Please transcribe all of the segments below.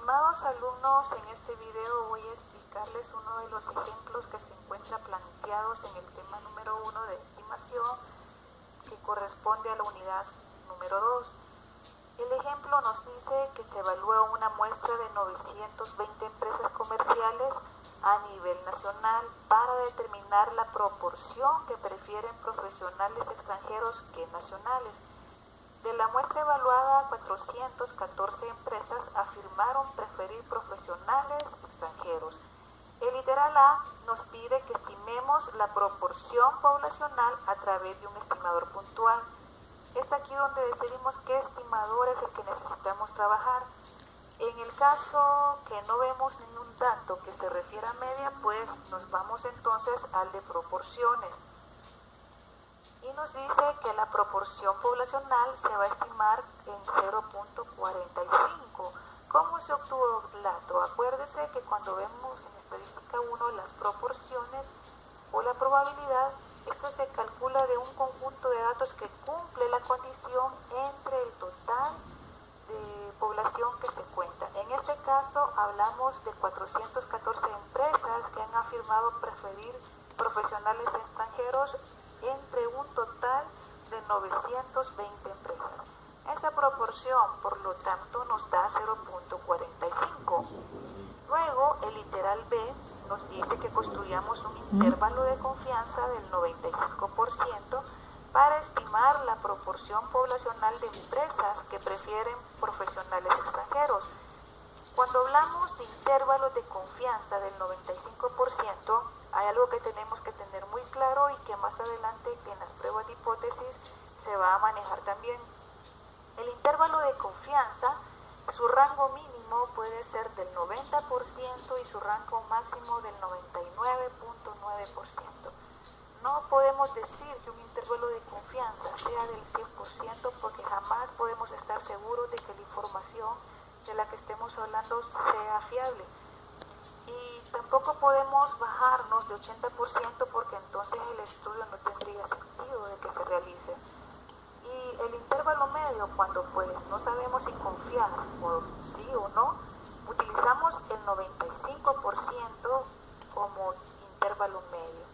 Estimados alumnos, en este video voy a explicarles uno de los ejemplos que se encuentra planteados en el tema número 1 de estimación, que corresponde a la unidad número 2. El ejemplo nos dice que se evalúa una muestra de 920 empresas comerciales a nivel nacional para determinar la proporción que prefieren profesionales extranjeros que nacionales. De la muestra evaluada, 414 empresas afirmaron preferir profesionales extranjeros. El literal A nos pide que estimemos la proporción poblacional a través de un estimador puntual. Es aquí donde decidimos qué estimador es el que necesitamos trabajar. En el caso que no vemos ningún dato que se refiera a media, pues nos vamos entonces al de proporciones. Y nos dice que la proporción poblacional se va a estimar en 0.45. ¿Cómo se obtuvo el dato? Acuérdese que cuando vemos en estadística 1 las proporciones o la probabilidad, esta se calcula de un conjunto de datos que cumple la condición entre el total de población que se cuenta. En este caso hablamos de 414 empresas que han afirmado preferir profesionales extranjeros entre un total de 920 empresas. Esa proporción, por lo tanto, nos da 0.45. Luego, el literal B nos dice que construyamos un intervalo de confianza del 95% para estimar la proporción poblacional de empresas que prefieren profesionales extranjeros. Cuando hablamos de intervalos de confianza del 95%, hay algo que tenemos que tener muy claro y que más adelante en las pruebas de hipótesis se va a manejar también. El intervalo de confianza, su rango mínimo puede ser del 90% y su rango máximo del 99.9%. No podemos decir que un intervalo de confianza sea del 100% porque jamás podemos estar seguros de que la información de la que estemos hablando sea fiable. Y tampoco podemos bajarnos de 80% porque entonces el estudio no tendría sentido de que se realice. Y el intervalo medio, cuando pues no sabemos si confiar o sí o no, utilizamos el 95% como intervalo medio.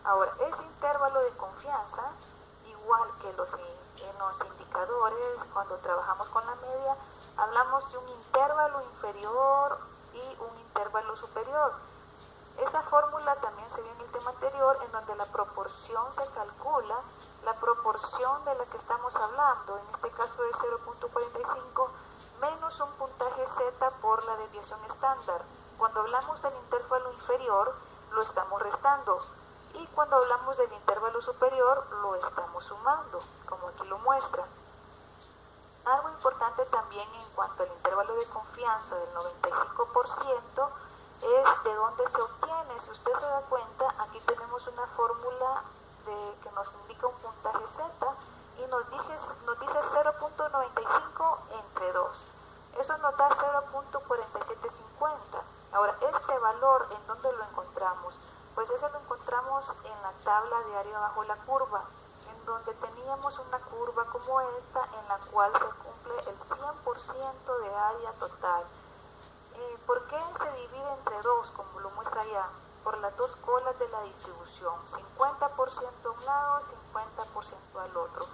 Ahora, ese intervalo de confianza, igual que en los indicadores, cuando trabajamos con la media, hablamos de un intervalo inferior y un intervalo superior. Esa fórmula también se vio en el tema anterior, en donde la proporción se calcula, la proporción de la que estamos hablando, en este caso es 0.45, menos un puntaje Z por la desviación estándar. Cuando hablamos del intervalo inferior, lo estamos restando. Y cuando hablamos del intervalo superior, lo estamos sumando, como aquí lo muestra. Algo importante también en cuanto al intervalo de confianza del 95% es de dónde se obtiene. Si usted se da cuenta, aquí tenemos una fórmula que nos indica un puntaje Z y nos dice 0.95 entre 2. Eso nos da 0.4750. Ahora, este valor, ¿en dónde lo encontramos? Pues eso lo encontramos en la tabla de área bajo la curva, en donde teníamos una curva como esta, en la cual se cumple el 100% de área total. ¿Por qué se divide entre 2, como lo muestra allá? Por las dos colas de la distribución, 50% a un lado, 50% al otro.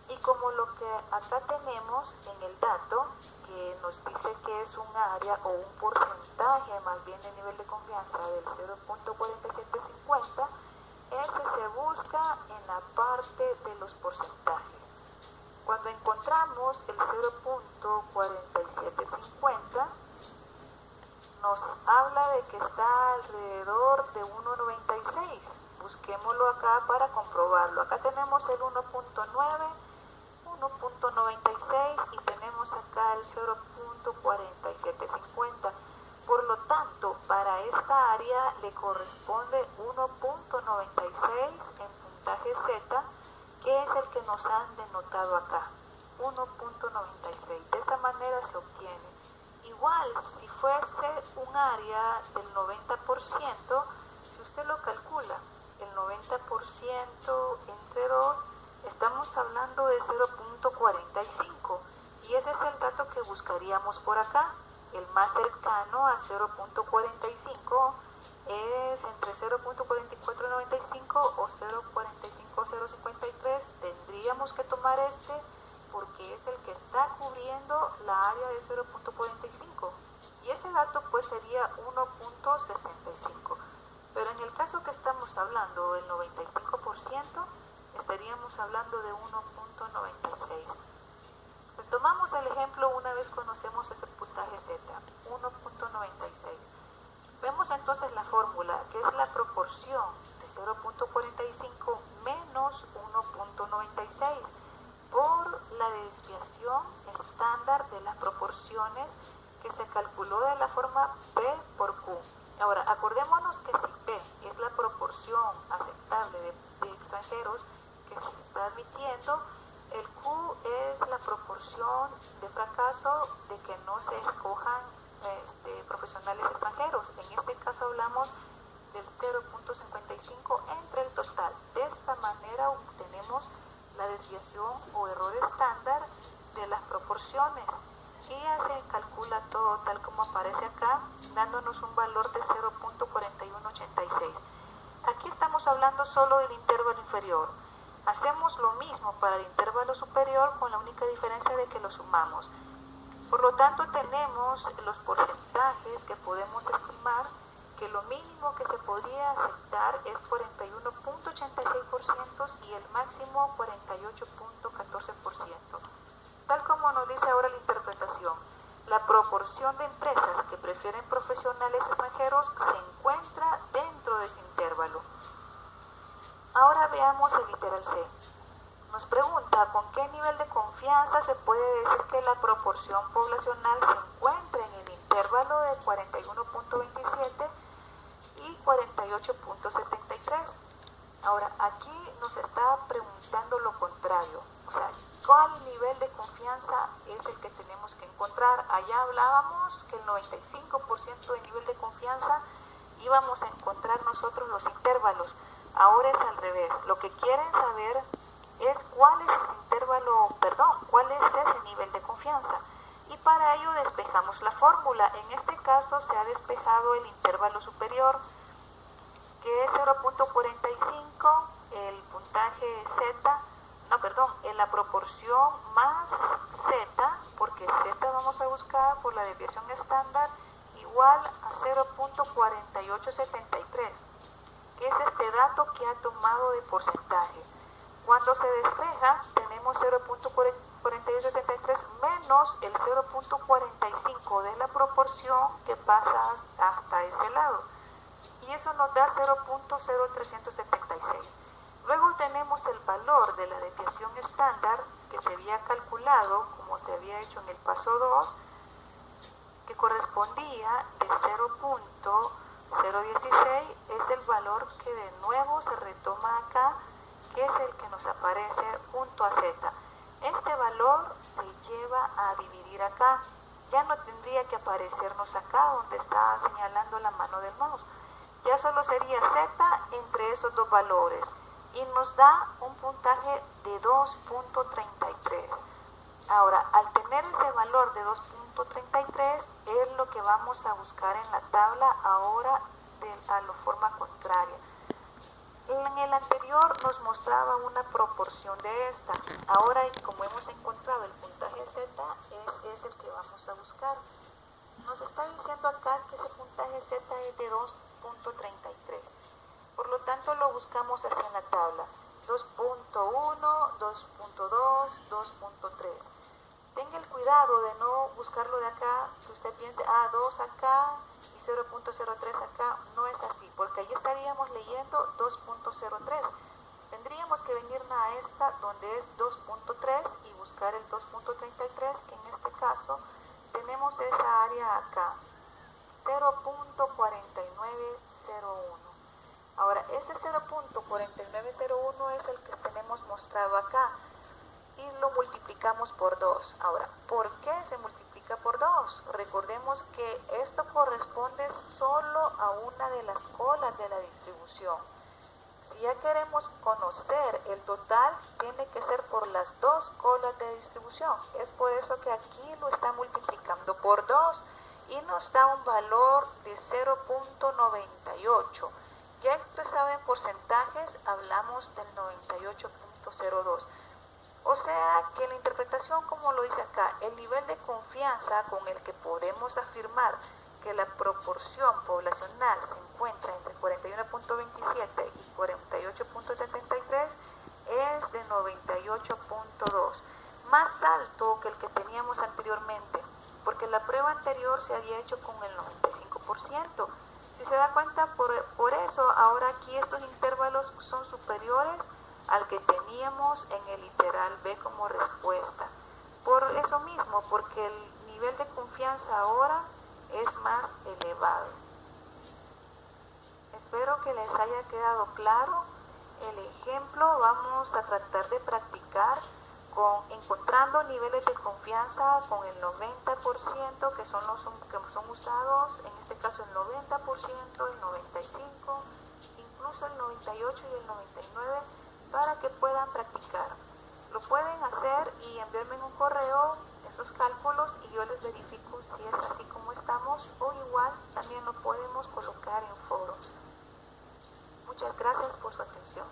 Y como lo que acá tenemos en el dato, que nos dice que es un área o un porcentaje más bien de nivel de confianza del 0.4750, ese se busca en la parte de los porcentajes. Cuando encontramos el 0.4750, nos habla de que está alrededor de 1.96. Busquémoslo acá para comprobarlo. Acá tenemos el 1.9, 1.96 y tenemos acá el 0.4750. Por lo tanto, para esta área le corresponde 1.96 en puntaje Z, que es el que nos han denotado acá, 1.96. De esa manera se obtiene. Igual, si fuese un área del 90%, si usted lo calcula, el 90% entre 2, estamos hablando de 0.45. Y ese es el dato que buscaríamos por acá. el más cercano a 0.45 es entre 0.4495 o 0.45053. Tendríamos que tomar este porque es el que está cubriendo la área de 0.45 y ese dato pues sería 1.65. Pero en el caso que estamos hablando del 95%, estaríamos hablando de 1.96. Tomamos el ejemplo una vez conocemos ese puntaje Z, 1.96. Vemos entonces la fórmula, que es la proporción de 0.45 menos 1.96 por la desviación estándar de las proporciones que se calculó de la forma P por Q. Ahora, acordémonos que si P es la proporción aceptable de extranjeros que se está admitiendo, el Q es la proporción de fracaso de que no se escojan profesionales extranjeros. En este caso hablamos del 0.55 entre el total. De esta manera obtenemos la desviación o error estándar de las proporciones y ya se calcula todo tal como aparece acá, dándonos un valor de 0.4186. Aquí estamos hablando solo del intervalo inferior. Hacemos lo mismo para el intervalo superior con la única diferencia de que lo sumamos. Por lo tanto, tenemos los porcentajes que podemos estimar que lo mínimo que se podría aceptar es 41.86% y el máximo 48.14%. Tal como nos dice ahora la interpretación, la proporción de empresas que prefieren profesionales extranjeros se encuentra dentro de ese intervalo. Ahora veamos el literal C. Nos pregunta con qué nivel de confianza se puede decir que la proporción poblacional se encuentra en el intervalo de 41.27 y 48.73. Ahora, aquí nos está preguntando lo contrario, o sea, ¿cuál nivel de confianza es el que tenemos que encontrar? Allá hablábamos que el 95% de nivel de confianza íbamos a encontrar nosotros los intervalos. Ahora es al revés. Lo que quieren saber es cuál es ese cuál es ese nivel de confianza. Y para ello despejamos la fórmula. En este caso se ha despejado el intervalo superior, que es 0.45, el puntaje Z, en la proporción más Z, porque Z vamos a buscar por la desviación estándar, igual a 0.4873, que es este dato que ha tomado de porcentaje. Cuando se despeja, tenemos 0.4873 menos el 0.45 de la proporción que pasa hasta ese lado. Y eso nos da 0.0376. Luego tenemos el valor de la desviación estándar que se había calculado, como se había hecho en el paso 2, que correspondía de 0.016, es el valor que de nuevo se retoma acá, que es el que nos aparece junto a Z. Este valor se lleva a dividir acá. Ya no tendría que aparecernos acá donde está señalando la mano del mouse. Ya solo sería Z entre esos dos valores y nos da un puntaje de 2.33. Ahora, al tener ese valor de 2.33 es lo que vamos a buscar en la tabla ahora a la forma contraria. En el anterior nos mostraba una proporción de esta. Ahora, como hemos encontrado el puntaje Z, es el que vamos a buscar. Nos está diciendo acá que ese puntaje Z es de 2.33. Por lo tanto, lo buscamos así en la tabla. 2.1, 2.2, 2.3. Tenga el cuidado de no buscarlo de acá, que usted piense, 2 acá y 0.03 acá. No es así, porque ahí estaríamos leyendo 2.03. Tendríamos que venir a esta donde es 2.3 y buscar el 2.33, que en este caso tenemos esa área acá, 0.4901. Ahora, ese 0.4901 es el que tenemos mostrado acá y lo multiplicamos por 2. Ahora, ¿por qué se multiplica por 2? Recordemos que esto corresponde solo a una de las colas de la distribución. Si ya queremos conocer el total, tiene que ser por las dos colas de distribución. Es por eso que aquí lo está multiplicando por 2 y nos da un valor de 0.98. Ya expresado en porcentajes, hablamos del 98.02. O sea que la interpretación, como lo dice acá, el nivel de confianza con el que podemos afirmar que la proporción poblacional se encuentra entre 41.27 y 48.73 es de 98.2, más alto que el que teníamos anteriormente, porque la prueba anterior se había hecho con el 95%. Si se da cuenta, por eso ahora aquí estos intervalos son superiores al que teníamos en el literal B como respuesta. Por eso mismo, porque el nivel de confianza ahora es más elevado. Espero que les haya quedado claro el ejemplo. Vamos a tratar de practicar encontrando niveles de confianza con el 90%, que son usados, en este caso el 90%, el 95%, incluso el 98% y el 99%, para que puedan practicar. Lo pueden hacer y enviarme en un correo esos cálculos y yo les verifico si es así como estamos, o igual también lo podemos colocar en foro. Muchas gracias por su atención.